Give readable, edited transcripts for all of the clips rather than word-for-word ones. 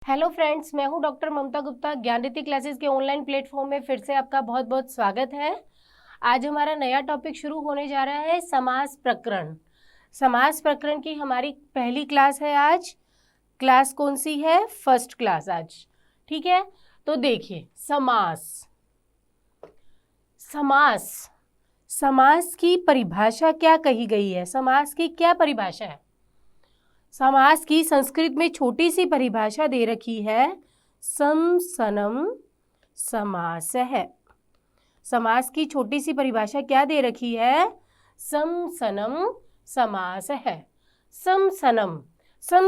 Hello friends, मैं हूं doctor ममता Gupta. ज्ञानरिति classes के ऑनलाइन प्लेटफॉर्म में फिर से आपका बहुत बहुत स्वागत है। आज हमारा नया टॉपिक शुरू होने जा रहा है समास प्रकरण। समास प्रकरण की हमारी पहली क्लास है आज। क्लास कौन सी है? फर्स्ट क्लास आज। ठीक है, तो देखिए समास। समास समास की परिभाषा क्या कही गई है? समास की क्या परिभाषा है? समास की संस्कृत में छोटी सी परिभाषा दे रखी है, सम सनम समास है। समास की छोटी सी परिभाषा क्या दे रखी है? सम सनम समास है। सम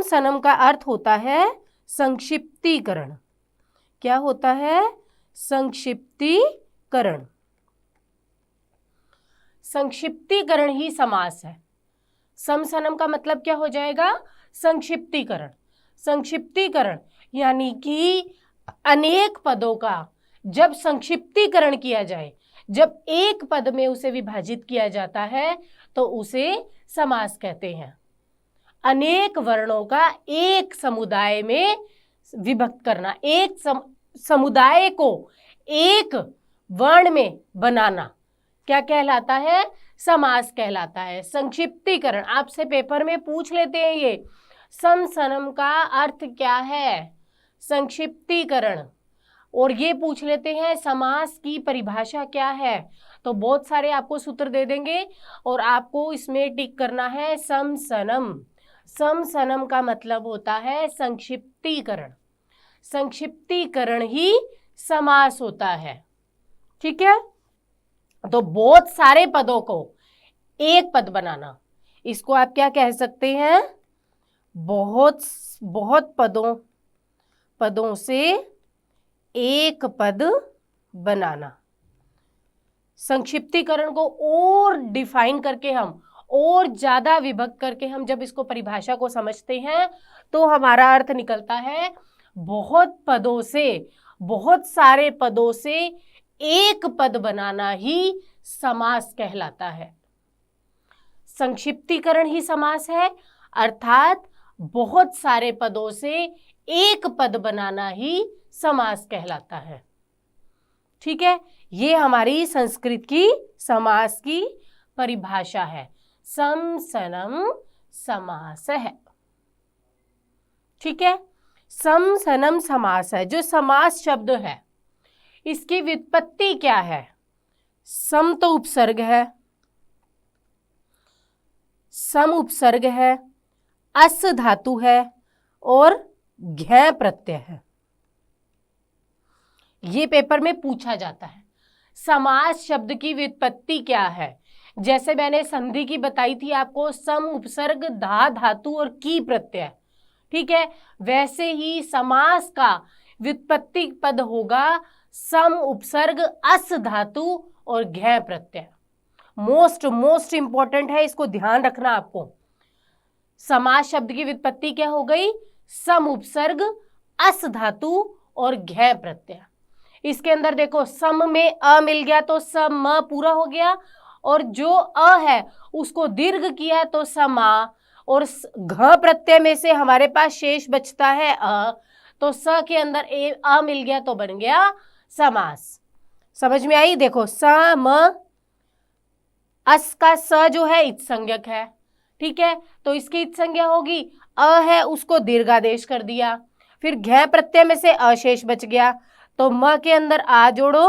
सनम का अर्थ होता है संक्षिप्तीकरण। क्या होता है? संक्षिप्तीकरण। संक्षिप्तीकरण ही समास है। सम सनम का मतलब क्या हो जाएगा? संक्षिप्तीकरण। संक्षिप्तीकरण यानी कि अनेक पदों का जब संक्षिप्तीकरण किया जाए, जब एक पद में उसे विभाजित किया जाता है तो उसे समास कहते हैं। अनेक वर्णों का एक समुदाय में विभक्त करना, एक समुदाय को एक वर्ण में बनाना क्या कहलाता है? समास कहलाता है। संक्षिप्तीकरण आपसे पेपर में पूछ लेते हैं ये, सम सनम का अर्थ क्या है? संक्षिप्तीकरण। और ये पूछ लेते हैं समास की परिभाषा क्या है, तो बहुत सारे आपको सूत्र दे देंगे और आपको इसमें टिक करना है सम सनम। सम सनम का मतलब होता है संक्षिप्तीकरण। संक्षिप्तीकरण ही समास होता है। ठीक है, तो बहुत सारे पदों को एक पद बनाना, इसको आप क्या कह सकते हैं? बहुत पदों से एक पद बनाना। संक्षिप्तीकरण को और डिफाइन करके हम और ज्यादा विभक्त करके हम जब इसको परिभाषा को समझते हैं तो हमारा अर्थ निकलता है बहुत सारे पदों से एक पद बनाना ही समास कहलाता है। संक्षिप्तीकरण ही समास है, अर्थात बहुत सारे पदों से एक पद बनाना ही समास कहलाता है। ठीक है, ये हमारी संस्कृत की समास की परिभाषा है। सम सनम समास है। ठीक है, सम सनम समास है। जो समास शब्द है इसकी व्युत्पत्ति क्या है? सम तो उपसर्ग है, सम उपसर्ग है, अस धातु है और घै प्रत्यय है। ये पेपर में पूछा जाता है। समास शब्द की व्युत्पत्ति क्या है? जैसे मैंने संधि की बताई थी आपको, सम उपसर्ग धा धातु और की प्रत्यय। ठीक है, वैसे ही समास का व्युत्पत्ति पद होगा सम उपसर्ग अस धातु और घै प्रत्यय। मोस्ट इंपॉर्टेंट है, इसको ध्यान रखना आपको। समास शब्द की व्युत्पत्ति क्या हो गई? सम उपसर्ग अस धातु और घै प्रत्यय। इसके अंदर देखो, सम में अ मिल गया तो सम पूरा हो गया, और जो अ है उसको दीर्घ किया तो समा, और घ प्रत्यय में से हमारे पास शेष बचता है अ, तो स के अंदर अ मिल गया तो बन गया समास। समझ में आई? देखो, सम, अस का स जो है इत संज्ञक है। ठीक है, तो इसकी इत संज्ञा होगी, अ है उसको दीर्घादेश कर दिया, फिर घै प्रत्यय में से अशेष बच गया, तो म के अंदर आ जोड़ो,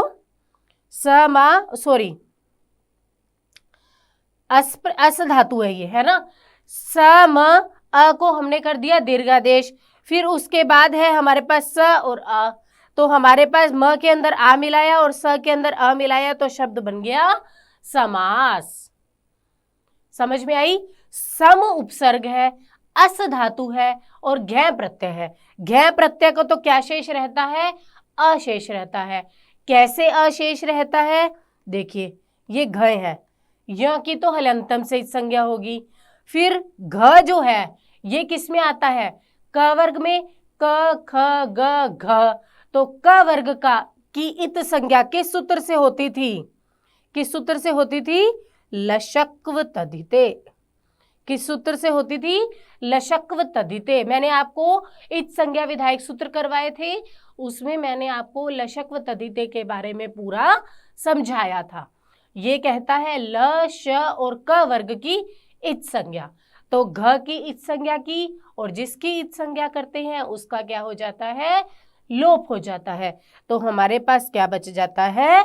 अस धातु है ये, है ना। सम अ को हमने कर दिया दीर्घादेश, फिर उसके बाद है हमारे पास स और अ, तो हमारे पास म के अंदर आ मिलाया और स के अंदर अ मिलाया तो शब्द बन गया समास। समझ में आई? सम उपसर्ग है, अस धातु है और घै प्रत्यय है। घै प्रत्यय को तो क्या शेष रहता है? अशेष रहता है। कैसे अशेष रहता है? देखिए, ये घ है, य की तो हलंतम से संज्ञा होगी, फिर घ जो है ये किस में आता है? क वर्ग में, क ख ग घ, तो क वर्ग का की इत संज्ञा किस सूत्र से होती थी? किस सूत्र से होती थी? लशक्व तद्धिते। किस सूत्र से होती थी? लशक्व तद्धिते। मैंने आपको इच संज्ञा विधायक सूत्र करवाए थे, उसमें मैंने आपको लशक्व तद्धिते के बारे में पूरा समझाया था। ये कहता है ल, श और क वर्ग की इच संज्ञा, तो घ की इच संज्ञा की और जिसकी इच संज्ञा करते हैं उसका क्या हो जाता है? लोप हो जाता है। तो हमारे पास क्या बच जाता है?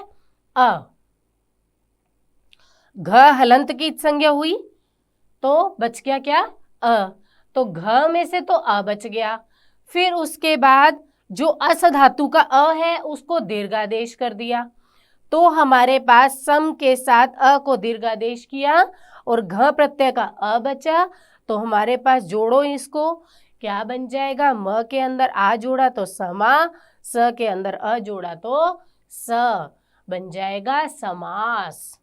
अ। घ हलंत की इच संज्ञा हुई तो बच गया क्या? अ। तो घ में से तो अ बच गया। फिर उसके बाद जो अस धातु का अ है उसको दीर्घादेश कर दिया, तो हमारे पास सम के साथ अ को दीर्घादेश किया और घ प्रत्यय का अ बचा, तो हमारे पास जोड़ो इसको, क्या बन जाएगा? म के अंदर आ जोड़ा तो समा, स के अंदर अ जोड़ा तो स, बन जाएगा समास।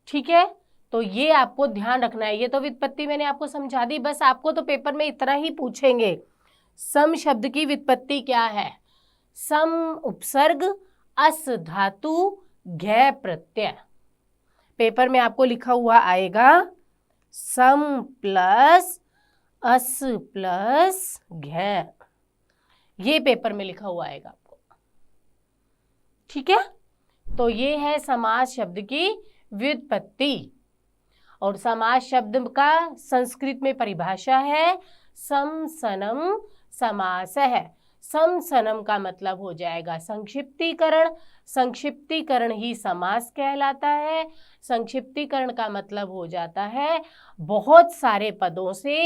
ठीक है, तो ये आपको ध्यान रखना है। ये तो व्युत्पत्ति मैंने आपको समझा दी, बस आपको तो पेपर में इतना ही पूछेंगे। सम शब्द की व्युत्पत्ति क्या है? सम उपसर्ग अस धातु घ प्रत्यय। पेपर में आपको लिखा हुआ आएगा सम प्लस अस प्लस घ, ये पेपर में लिखा हुआ आएगा आपको। ठीक है, तो ये है समास शब्द की व्युत्पत्ति। और समास शब्द का संस्कृत में परिभाषा है सम सनम समास है। सम सनम का मतलब हो जाएगा संक्षिप्तीकरण, संक्षिप्तीकरण ही समास कहलाता है। संक्षिप्तीकरण का मतलब हो जाता है बहुत सारे पदों से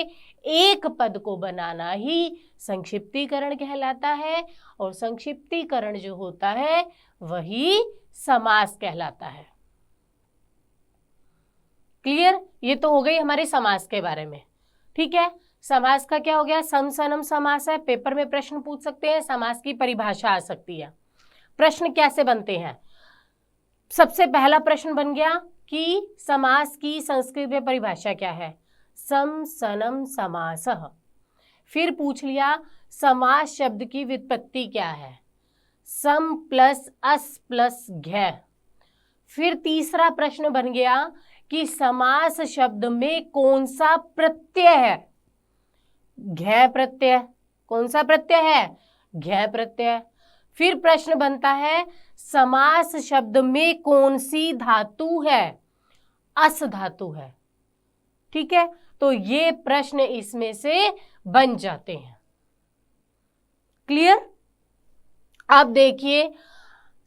एक पद को बनाना ही संक्षिप्तीकरण कहलाता है, और संक्षिप्तीकरण जो होता है वही समास कहलाता है। क्लियर? ये तो हो गई हमारे समास के बारे में। ठीक है, समास का क्या हो गया? सम सनम समास है। पेपर में प्रश्न पूछ सकते हैं, समास की परिभाषा आ सकती है। प्रश्न कैसे बनते हैं? सबसे पहला प्रश्न बन गया कि समास की संस्कृत में परिभाषा क्या है? सम सनम समासः। फिर पूछ लिया समास शब्द की व्युत्पत्ति क्या है? सम प्लस अस प्लस घ। फिर तीसरा प्रश्न बन गया कि समास शब्द में कौन सा प्रत्यय है? घ प्रत्यय। कौन सा प्रत्यय है? घ प्रत्यय। फिर प्रश्न बनता है समास शब्द में कौन सी धातु है? अस धातु है। ठीक है, तो ये प्रश्न इसमें से बन जाते हैं। क्लियर? अब देखिए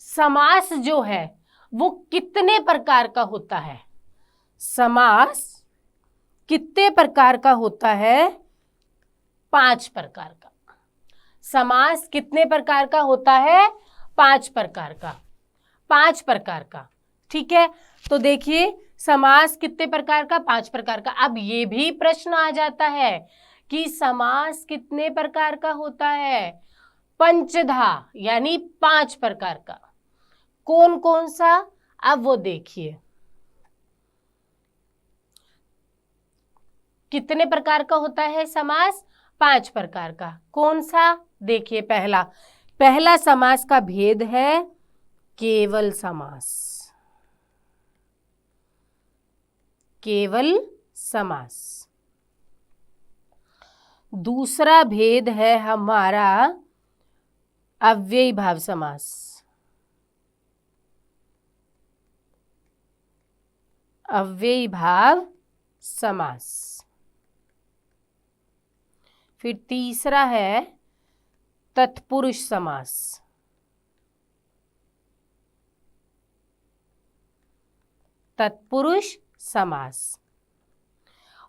समास जो है वो कितने प्रकार का होता है? समास कितने प्रकार का होता है? 5 प्रकार का। समास कितने प्रकार का होता है? 5 प्रकार का। 5 प्रकार का। ठीक है, तो देखिए समास कितने प्रकार का? 5 प्रकार का। अब ये भी प्रश्न आ जाता है कि समास कितने प्रकार का होता है? पंचधा, यानी 5 प्रकार का। कौन कौन सा? अब वो देखिए कितने प्रकार का होता है समास? 5 प्रकार का। कौन सा? देखिए पहला समास का भेद है केवल समास। केवल समास। दूसरा भेद है हमारा अव्ययी भाव समास। अव्ययी भाव समास। फिर तीसरा है तत्पुरुष समास। तत्पुरुष समास।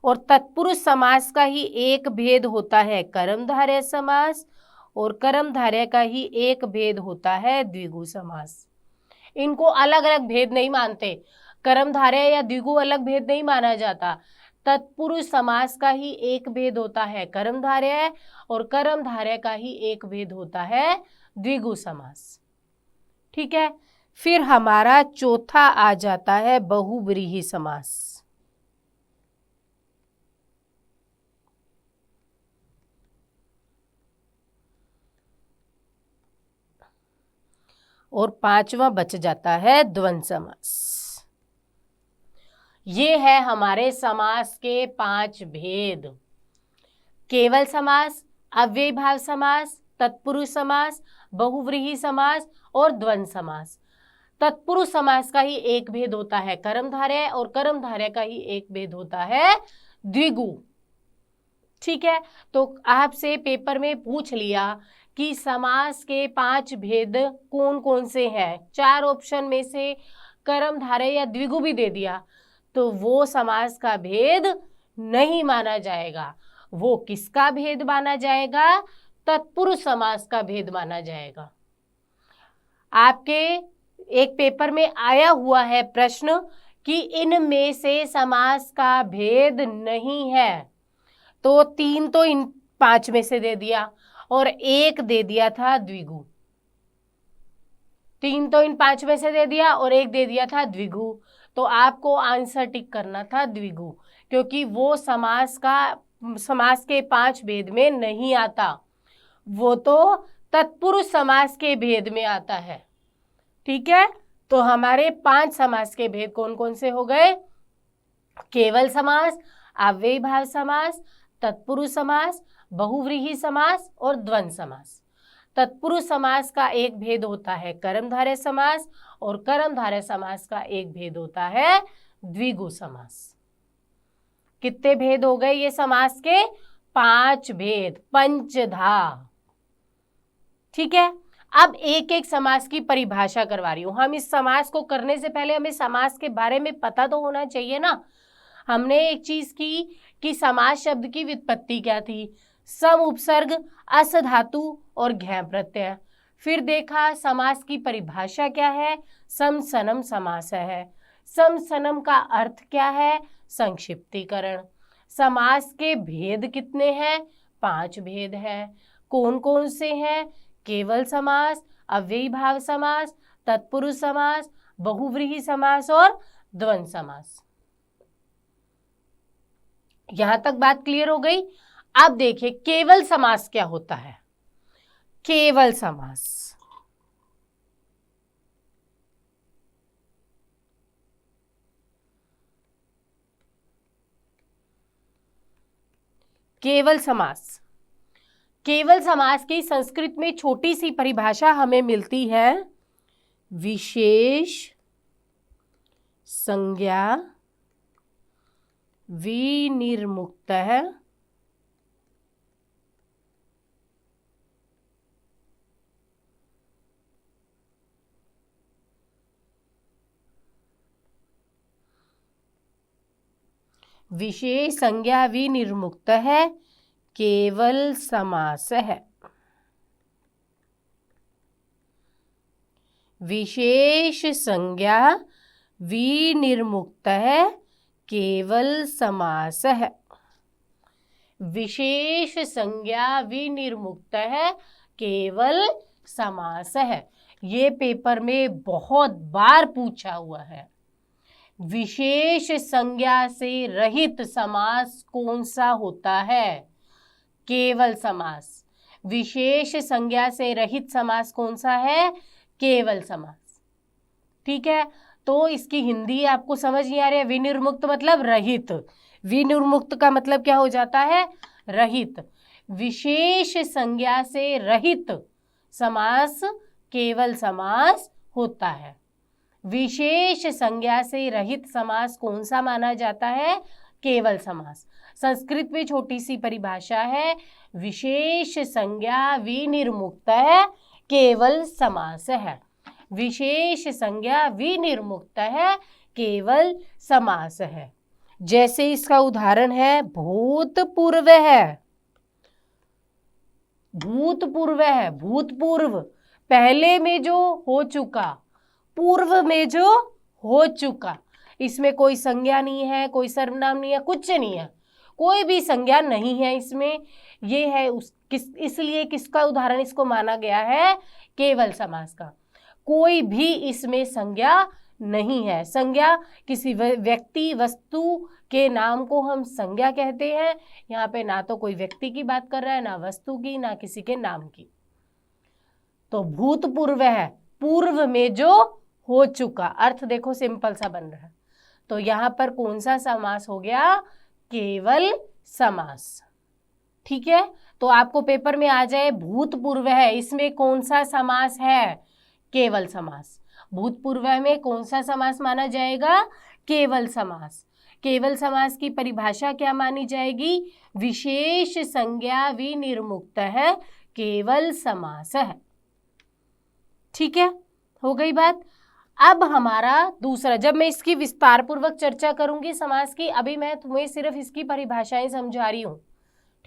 और तत्पुरुष समास का ही एक भेद होता है कर्मधारय समास, और कर्मधारय का ही एक भेद होता है द्विगु समास। इनको अलग अलग भेद नहीं मानते, कर्मधारय या द्विगु अलग भेद नहीं माना जाता। तत्पुरुष समास का ही एक भेद होता है कर्मधारय, और कर्मधारय का ही एक भेद होता है द्विगु समास। ठीक है, फिर हमारा चौथा आ जाता है बहुव्रीहि समास। और पांचवा बच जाता है द्वंद्व समास। ये है हमारे समास के 5 भेद। केवल समास, अव्ययीभाव समास, तत्पुरुष समास, बहुव्रीहि समास और द्वंद्व समास। तत्पुरुष समास का ही एक भेद होता है कर्मधारय और कर्मधारय का ही एक भेद होता है द्विगु। ठीक है, तो आपसे पेपर में पूछ लिया कि समास के 5 भेद कौन कौन से हैं, 4 ऑप्शन में से कर्मधारय या द्विगु भी दे दिया तो वो समास का भेद नहीं माना जाएगा। वो किसका भेद माना जाएगा? तत्पुरुष समास का भेद माना जाएगा। आपके एक पेपर में आया हुआ है प्रश्न कि इनमें से समास का भेद नहीं है, तो 3 तो इन 5 में से दे दिया और 1 दे दिया था द्विगु। 3 तो इन 5 में से दे दिया और 1 दे दिया था द्विगु। तो आपको आंसर टिक करना था द्विगु, क्योंकि वो समास के 5 भेद में नहीं आता, वो तो तत्पुरुष समास के भेद में आता है। ठीक है, तो हमारे 5 समास के भेद कौन कौन से हो गए? केवल समास, अव्ययीभाव समास, तत्पुरुष समास, बहुव्रीहि समास और द्वंद्व समास। तत्पुरुष समास का एक भेद होता है कर्मधारय समास और कर्मधारय समास का एक भेद होता है द्विगु समास। कितने भेद हो गए ये समास के? 5 भेद, पंचधा। ठीक है, अब एक एक समास की परिभाषा करवा रही हूं। हम इस समास को करने से पहले हमें समास के बारे में पता तो होना चाहिए ना। हमने एक चीज की कि समास शब्द की व्युत्पत्ति क्या थी, सम उपसर्ग, अस धातु और घै प्रत्यय। फिर देखा समास की परिभाषा क्या है, सम सनम समास है। सम सनम का अर्थ क्या है? संक्षिप्तीकरण। समास के भेद कितने हैं? 5 भेद हैं। कौन कौन से हैं? केवल समास, अव्ययीभाव समास, तत्पुरुष समास, बहुव्रीहि समास और द्वंद्व समास। यहां तक बात क्लियर हो गई। अब देखिए केवल समास क्या होता है। केवल समास केवल समास की संस्कृत में छोटी सी परिभाषा हमें मिलती है, विशेष संज्ञा विनिर्मुक्तः विशेष संज्ञा विनिर्मुक्तः केवल समास है। विशेष संज्ञा विनिर्मुक्तः केवल समास है। विशेष संज्ञा विनिर्मुक्तः केवल समास है। ये पेपर में बहुत बार पूछा हुआ है। विशेष संज्ञा से रहित समास कौन सा होता है? केवल समास। विशेष संज्ञा से रहित समास कौन सा है? केवल समास। ठीक है, तो इसकी हिंदी आपको समझ नहीं आ रही है। विनिर्मुक्त मतलब रहित। विनिर्मुक्त का मतलब क्या हो जाता है? रहित। विशेष संज्ञा से रहित समास केवल समास होता है। विशेष संज्ञा से रहित समास कौन सा माना जाता है? केवल समास। संस्कृत में छोटी सी परिभाषा है, विशेष संज्ञा विनिर्मुक्तः केवल समास है। विशेष संज्ञा विनिर्मुक्तः केवल समास है। जैसे इसका उदाहरण है भूतपूर्व है। भूतपूर्व है, भूतपूर्व पहले में जो हो चुका, पूर्व में जो हो चुका। इसमें कोई संज्ञा नहीं है, कोई सर्वनाम नहीं है, कुछ नहीं है, कोई भी संज्ञा नहीं है इसमें। ये है इसलिए किसका उदाहरण इसको माना गया है? केवल समास का। कोई भी इसमें संज्ञा नहीं है। संज्ञा किसी व्यक्ति वस्तु के नाम को हम संज्ञा कहते हैं। यहाँ पे ना तो कोई व्यक्ति की बात कर रहा है, ना वस्तु की, ना किसी के नाम की। तो भूतपूर्व है, पूर्व में जो हो चुका। अर्थ देखो सिंपल सा बन रहा है। तो यहाँ पर कौन सा समास हो गया? केवल समास। ठीक है, तो आपको पेपर में आ जाए भूतपूर्व है, इसमें कौन सा समास है? केवल समास। भूतपूर्व में कौन सा समास माना जाएगा? केवल समास। केवल समास की परिभाषा क्या मानी जाएगी? विशेष संज्ञा विनिर्मुक्त है केवल समास है। ठीक है, हो गई बात। अब हमारा दूसरा, जब मैं इसकी विस्तार पूर्वक चर्चा करूंगी समास की, अभी मैं तुम्हें सिर्फ इसकी परिभाषाएं समझा रही हूं।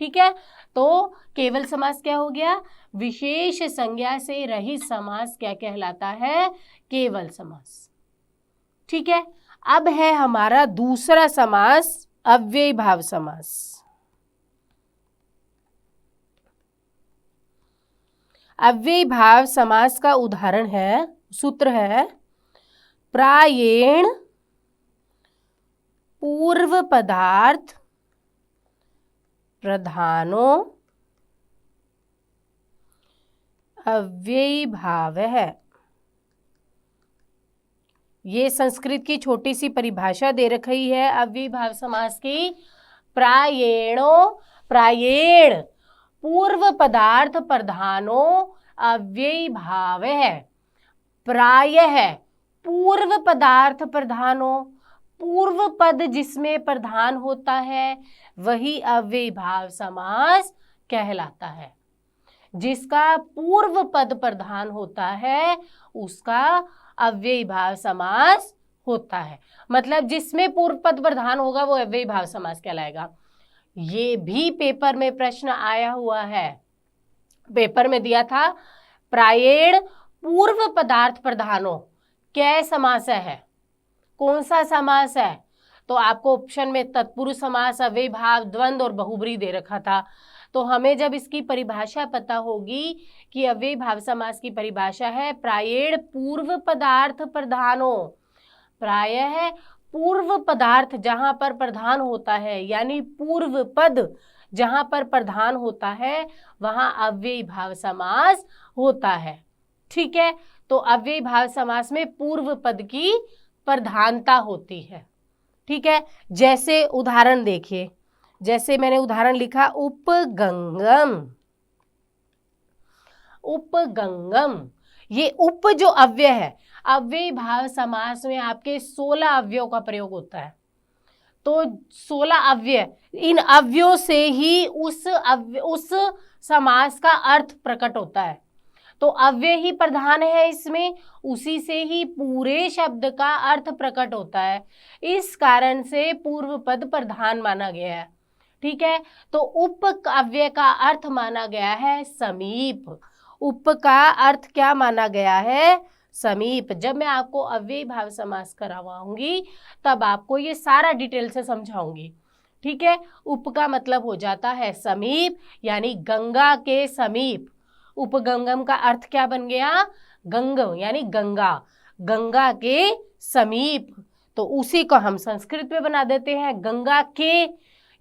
ठीक है, तो केवल समास क्या हो गया? विशेष संज्ञा से रहित समास क्या कहलाता है? केवल समास। ठीक है, अब है हमारा दूसरा समास, अव्ययी भाव समास। अव्ययी भाव समास का उदाहरण है, सूत्र है, प्रायेण पूर्व पदार्थ प्रधानो अव्ययी भाव है। ये संस्कृत की छोटी सी परिभाषा दे रखी है अव्ययी भाव समास की। प्रायेण पूर्व पदार्थ प्रधानो अव्ययी भाव है। प्रायः पूर्व पदार्थ प्रधानो, पूर्व पद जिसमें प्रधान होता है वही अव्ययी भाव समास कहलाता है। जिसका पूर्व पद प्रधान होता है उसका अव्ययी भाव समास होता है। मतलब जिसमें पूर्व पद प्रधान होगा वो अव्ययी भाव समास कहलाएगा। ये भी पेपर में प्रश्न आया हुआ है, पेपर में दिया था, प्रायेण पूर्व पदार्थ प्रधानो क्या समास है? कौन सा समास है? तो आपको ऑप्शन में तत्पुरुष समास, अव्ययी भाव, द्वंद्व और बहुब्रीहि दे रखा था। तो हमें जब इसकी परिभाषा पता होगी कि अव्ययी भाव समास की परिभाषा है प्रायेण पूर्व पदार्थ प्रधानो, प्रायः पूर्व पदार्थ जहां पर प्रधान होता है, यानी पूर्व पद जहां पर प्रधान होता है वहां अव्ययी भाव समास होता है। ठीक है, तो अव्ययी भाव समास में पूर्व पद की प्रधानता होती है। ठीक है, जैसे उदाहरण देखिए, जैसे मैंने उदाहरण लिखा उपगंगम। उपगंगम, ये उप जो अव्यय है, अव्ययी भाव समास में आपके 16 अव्ययों का प्रयोग होता है। तो 16 अव्यय, इन अव्ययों से ही उस समास का अर्थ प्रकट होता है। तो अव्यय ही प्रधान है इसमें, उसी से ही पूरे शब्द का अर्थ प्रकट होता है। इस कारण से पूर्व पद प्रधान माना गया है। ठीक है, तो उप अव्यय का अर्थ माना गया है समीप। उप का अर्थ क्या माना गया है? समीप। जब मैं आपको अव्ययी भाव समास करवाऊंगी तब आपको ये सारा डिटेल से समझाऊंगी। ठीक है, उप का मतलब हो जाता है समीप, यानी गंगा के समीप। उपगंगम का अर्थ क्या बन गया? गंगम यानी गंगा, गंगा के समीप। तो उसी को हम संस्कृत में बना देते हैं गंगा के,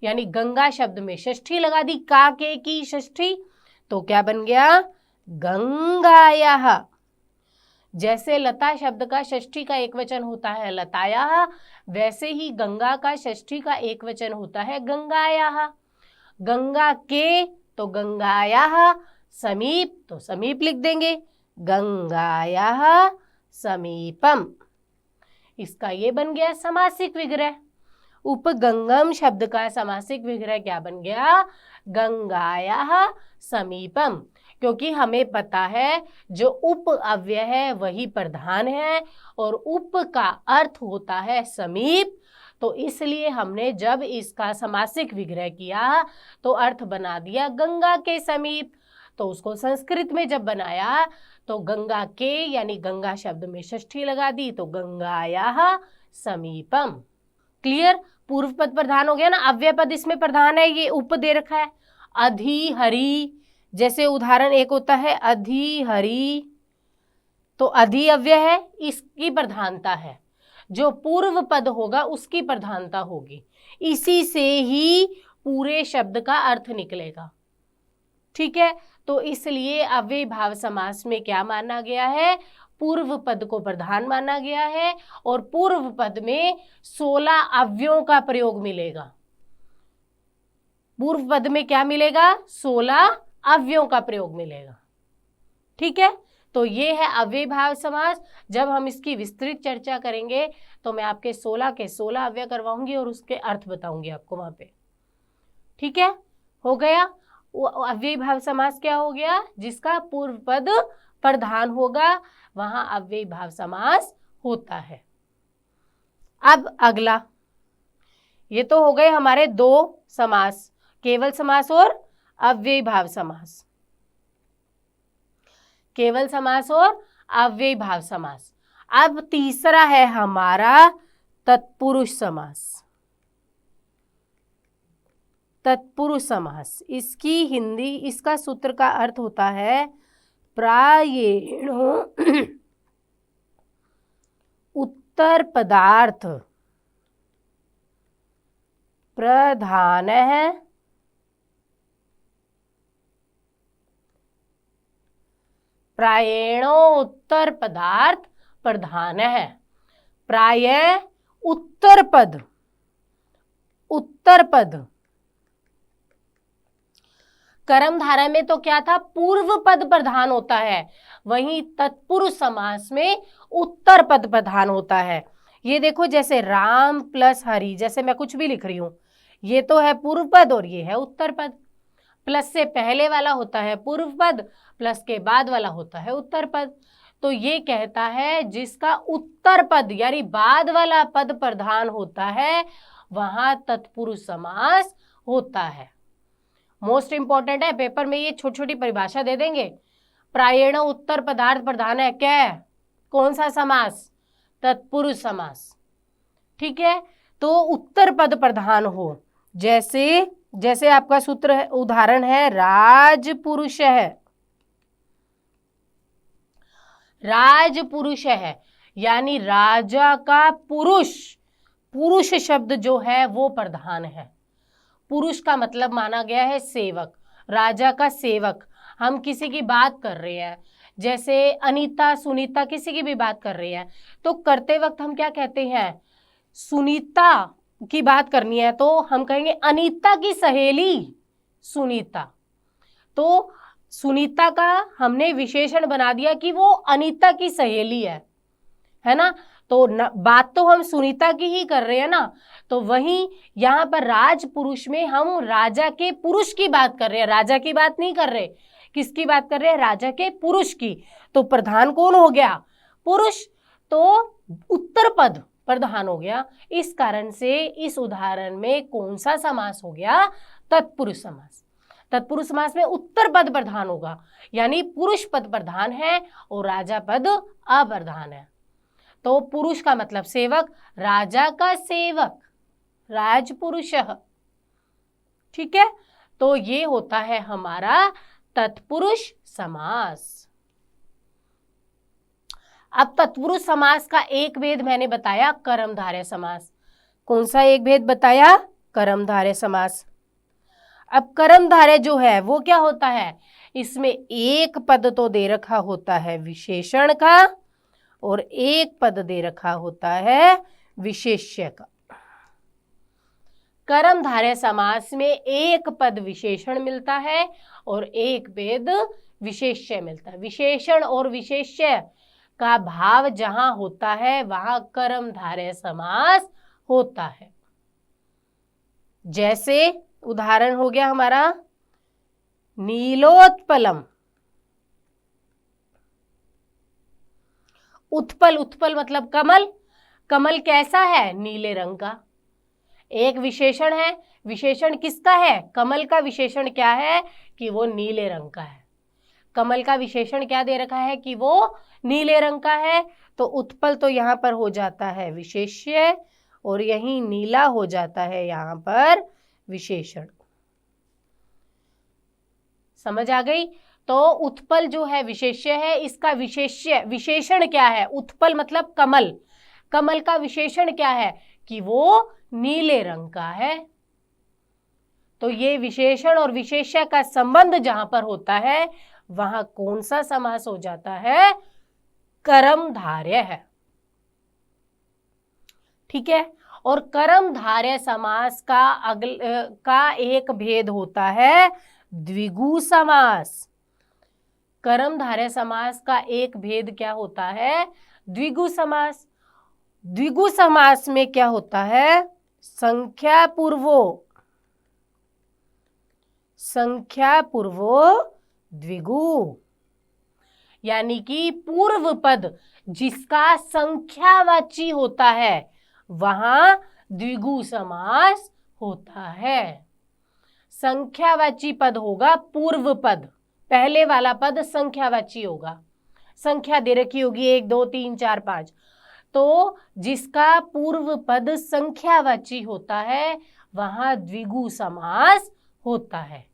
यानी गंगा शब्द में षष्ठी लगा दी, का के की षष्ठी, तो क्या बन गया? गंगायाः। जैसे लता शब्द का षष्ठी का एक वचन होता है लतायाः, वैसे ही गंगा का षष्ठी का एक वचन होता है गंगायाः। गंगा के तो गंगायाः, समीप तो समीप लिख देंगे, गंगायाः समीपम। इसका ये बन गया समासिक विग्रह। उपगंगम शब्द का समासिक विग्रह क्या बन गया? गंगायाः समीपम। क्योंकि हमें पता है जो उप अव्यय है वही प्रधान है और उप का अर्थ होता है समीप, तो इसलिए हमने जब इसका समासिक विग्रह किया तो अर्थ बना दिया गंगा के समीप। तो उसको संस्कृत में जब बनाया तो गंगा के यानी गंगा शब्द में षष्ठी लगा दी, तो गंगायाः समीपम। क्लियर? पूर्व पद प्रधान हो गया ना, अव्यय पद इसमें प्रधान है, ये उप दे रखा है। अधि हरि, जैसे उदाहरण एक होता है अधि हरि, तो अधि अव्यय है, इसकी प्रधानता है, जो पूर्व पद होगा उसकी प्रधानता होगी, इसी से ही पूरे शब्द का अर्थ निकलेगा। ठीक है, तो इसलिए अव्ययी भाव समास में क्या माना गया है? पूर्व पद को प्रधान माना गया है और पूर्व पद में 16 अव्ययों का प्रयोग मिलेगा। पूर्व पद में क्या मिलेगा? 16 अव्ययों का प्रयोग मिलेगा। ठीक है, तो ये है अव्ययीभाव समास। जब हम इसकी विस्तृत चर्चा करेंगे तो मैं आपके 16 के 16 अव्यय करवाऊंगी और उसके अर्थ बताऊंगी आपको वहां पे। ठीक है, हो गया। अव्ययीभाव समास क्या हो गया? जिसका पूर्व पद प्रधान होगा वहां अव्ययीभाव समास होता है। अब अगला, ये तो हो गए हमारे 2 समास, केवल समास और अव्ययीभाव समास। केवल समास और अव्ययीभाव समास। अब तीसरा है हमारा तत्पुरुष समास। तत्पुरुष समास, इसकी हिंदी, इसका सूत्र का अर्थ होता है प्रायेणो उत्तर पदार्थ प्रधान है प्रायेणो उत्तर पदार्थ प्रधान है। प्राय उत्तर पद, उत्तर पद। कर्म धारा में तो क्या था? पूर्व पद प्रधान होता है, वहीं तत्पुरुष समास में उत्तर पद प्रधान होता है। ये देखो, जैसे राम प्लस हरि, जैसे मैं कुछ भी लिख रही हूं, ये तो है पूर्व पद और ये है उत्तर पद। प्लस से पहले वाला होता है पूर्व पद, प्लस के बाद वाला होता है उत्तर पद। तो ये कहता है जिसका उत्तर पद यानी बाद वाला पद प्रधान होता है वहां तत्पुरुष समास होता है। मोस्ट इंपॉर्टेंट है, पेपर में ये छोटी छोटी परिभाषा दे देंगे। प्रायेण उत्तर पदार्थ प्रधान है, क्या है? कौन सा समास? तत्पुरुष समास। ठीक है, तो उत्तर पद प्रधान हो, जैसे जैसे आपका सूत्र है, उदाहरण है राजपुरुष है। राजपुरुष है यानी राजा का पुरुष, पुरुष शब्द जो है वो प्रधान है। पुरुष का मतलब माना गया है सेवक, राजा का सेवक। हम किसी की बात कर रहे हैं, जैसे अनीता सुनीता, किसी की भी बात कर रहे हैं, तो करते वक्त हम क्या कहते हैं? सुनीता की बात करनी है तो हम कहेंगे अनीता की सहेली सुनीता। तो सुनीता का हमने विशेषण बना दिया कि वो अनीता की सहेली है ना? तो बात तो हम सुनीता की ही कर रहे हैं ना। तो वहीं यहाँ पर राजपुरुष में हम राजा के पुरुष की बात कर रहे हैं, राजा की बात नहीं कर रहे। किसकी बात कर रहे हैं? राजा के पुरुष की। तो प्रधान कौन हो गया? पुरुष। तो उत्तर पद प्रधान हो गया। इस कारण से इस उदाहरण में कौन सा समास हो गया? तत्पुरुष समास। तत्पुरुष समास में उत्तर पद प्रधान होगा, यानी पुरुष पद प्रधान है और राजा पद अप्रधान है। तो पुरुष का मतलब सेवक, राजा का सेवक राजपुरुष। ठीक है, तो ये होता है हमारा तत्पुरुष समास। अब तत्पुरुष समास का एक भेद मैंने बताया, कर्मधारय समास। कौन सा एक भेद बताया? कर्मधारय समास। अब कर्मधारय जो है वो क्या होता है? इसमें एक पद तो दे रखा होता है विशेषण का और एक पद दे रखा होता है विशेष्य का। कर्मधारय समास में एक पद विशेषण मिलता है और एक पद विशेष्य मिलता है। विशेषण और विशेष्य का भाव जहां होता है वहां कर्मधारय समास होता है। जैसे उदाहरण हो गया हमारा नीलोत्पलम। उत्पल, उत्पल मतलब कमल। कमल कैसा है? नीले रंग का। एक विशेषण है, विशेषण किसका है? कमल का विशेषण क्या है? कि वो नीले रंग का है। कमल का विशेषण क्या दे रखा है? कि वो नीले रंग का है। तो उत्पल तो यहाँ पर हो जाता है विशेष्य और यहीं नीला हो जाता है यहाँ पर विशेषण। समझ आ गई? तो उत्पल जो है विशेष्य है, इसका विशेष्य विशेषण क्या है? उत्पल मतलब कमल। कमल का विशेषण क्या है? कि वो नीले रंग का है। तो ये विशेषण और विशेष्य का संबंध जहां पर होता है वहां कौन सा समास हो जाता है? कर्मधारय है। ठीक है, और कर्मधारय समास का एक भेद होता है द्विगु समास। कर्मधारय समास का एक भेद क्या होता है? द्विगु समास। द्विगु समास में क्या होता है? संख्या पूर्वो द्विगु, यानी कि पूर्व पद जिसका संख्यावाची होता है वहां द्विगु समास होता है। संख्यावाची पद होगा पूर्व पद, पहले वाला पद संख्यावाची होगा, संख्या दे रखी होगी 1 2 3 4 5, तो जिसका पूर्व पद संख्यावाची होता है वहां द्विगु समास होता है।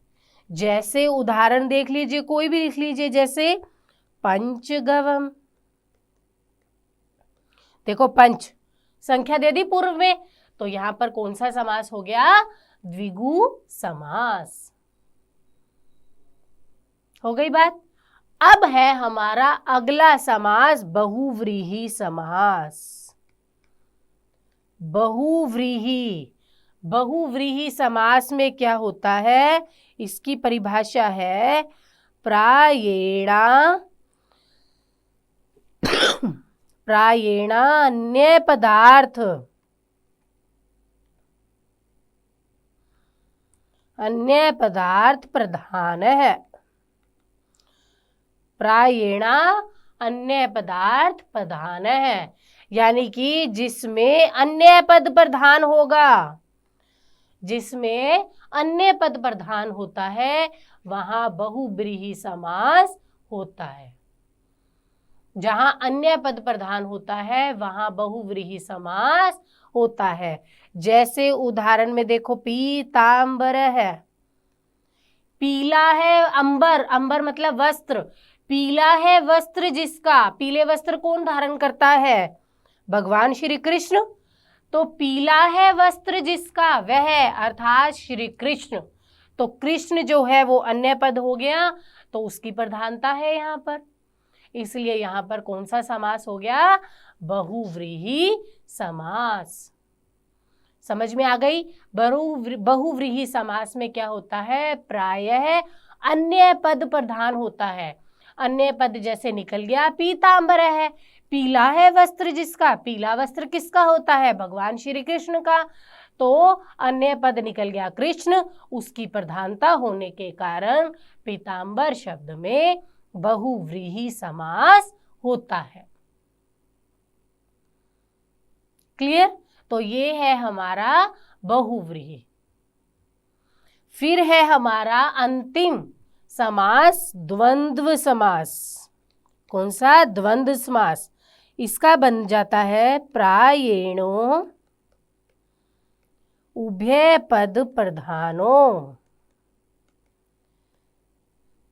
जैसे उदाहरण देख लीजिए, कोई भी लिख लीजिए, जैसे पंचगवम। देखो पंच संख्या दे दी पूर्व में, तो यहां पर कौन सा समास हो गया? द्विगु समास। हो गई बात। अब है हमारा अगला समास बहुव्रीहि समास। बहुव्रीहि समास में क्या होता है? इसकी परिभाषा है प्रायेण अन्य पदार्थ प्रधान है। प्रायेण अन्य पदार्थ प्रधान है, यानी कि जिसमें अन्य पद प्रधान होगा, जिसमें अन्य पद प्रधान होता है वहां बहुव्रीहि समास होता है। जहां अन्य पद प्रधान होता है वहां बहुव्रीहि समास होता है। जैसे उदाहरण में देखो, पीतांबर है, पीला है अंबर, अंबर मतलब वस्त्र, पीला है वस्त्र जिसका, पीले वस्त्र कौन धारण करता है? भगवान श्री कृष्ण। तो पीला है वस्त्र जिसका, वह अर्थात श्री कृष्ण। तो कृष्ण जो है वो अन्य पद हो गया, तो उसकी प्रधानता है यहाँ पर, इसलिए यहाँ पर कौन सा समास हो गया? बहुव्रीहि समास। समझ में आ गई? बहुव्रीहि समास में क्या होता है? प्रायः अन्य पद प्रधान होता है। अन्य पद जैसे निकल गया पीतांबर है, पीला है वस्त्र जिसका, पीला वस्त्र किसका होता है? भगवान श्री कृष्ण का। तो अन्य पद निकल गया कृष्ण, उसकी प्रधानता होने के कारण पीतांबर शब्द में बहुव्रीहि समास होता है। क्लियर? तो ये है हमारा बहुव्रीहि। फिर है हमारा अंतिम समास द्वंद्व समास। कौन सा? द्वंद्व समास। इसका बन जाता है प्रायेणो उभय पद प्रधानो।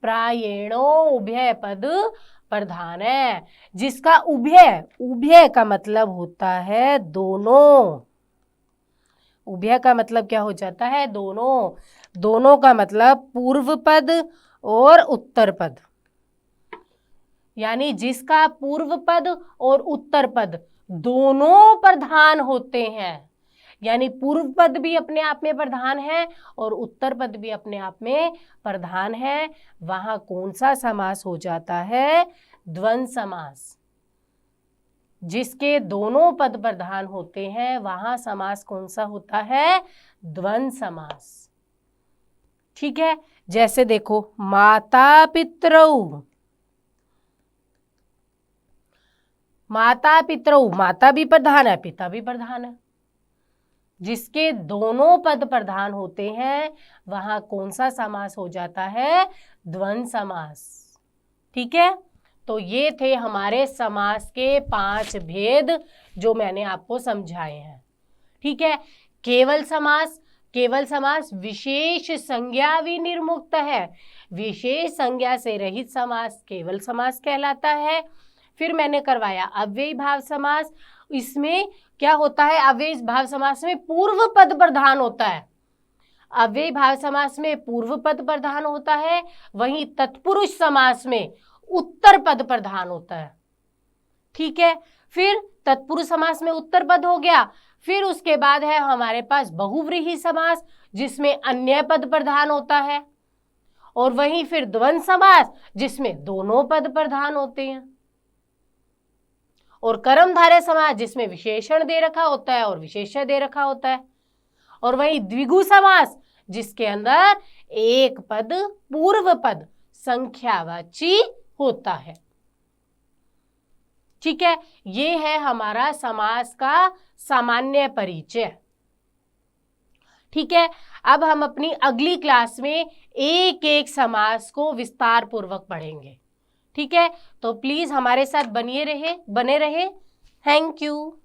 प्रायेणो उभय पद प्रधान है, जिसका उभय का मतलब होता है दोनों। उभय का मतलब क्या हो जाता है? दोनों का मतलब पूर्व पद और उत्तर पद, यानी जिसका पूर्व पद और उत्तर पद दोनों प्रधान होते हैं, यानी पूर्व पद भी अपने आप में प्रधान है और उत्तर पद भी अपने आप में प्रधान है, वहां कौन सा समास हो जाता है? द्वंद्व समास। जिसके दोनों पद प्रधान होते हैं वहां समास कौन सा होता है? द्वंद्व समास। ठीक है, जैसे देखो माता पितरौ, माता भी प्रधान है, पिता भी प्रधान है, जिसके दोनों पद प्रधान होते हैं वहां कौन सा समास हो जाता है? द्वंद्व समास। ठीक है, तो ये थे हमारे समास के 5 भेद जो मैंने आपको समझाए हैं। ठीक है, केवल समास विशेष संज्ञा विनिर्मुक्त है। विशेष संज्ञा से रहित समास केवल समास कहलाता है। फिर मैंने करवाया अव्ययी भाव समास। इसमें क्या होता है? अव्ययी भाव समास में पूर्व पद प्रधान होता है। अव्ययी भाव समास में पूर्व पद प्रधान होता है, वहीं तत्पुरुष समास में उत्तर पद प्रधान होता है। ठीक है। फिर तत्पुरुष समास में उत्तर पद हो गया। फिर उसके बाद है हमारे पास बहुव्रीहि समास, जिसमें अन्य पद प्रधान होता है, और वहीं फिर द्वंद्व समास, जिसमें दोनों पद प्रधान होते हैं, और कर्मधारय समास, जिसमें विशेषण दे रखा होता है और विशेष्य दे रखा होता है, और वहीं द्विगु समास, जिसके अंदर एक पद पूर्व पद संख्यावाची होता है। ठीक है, ये है हमारा समास का सामान्य परिचय। ठीक है, अब हम अपनी अगली क्लास में एक एक समास को विस्तार पूर्वक पढ़ेंगे। ठीक है, तो प्लीज हमारे साथ बने रहे। Thank you.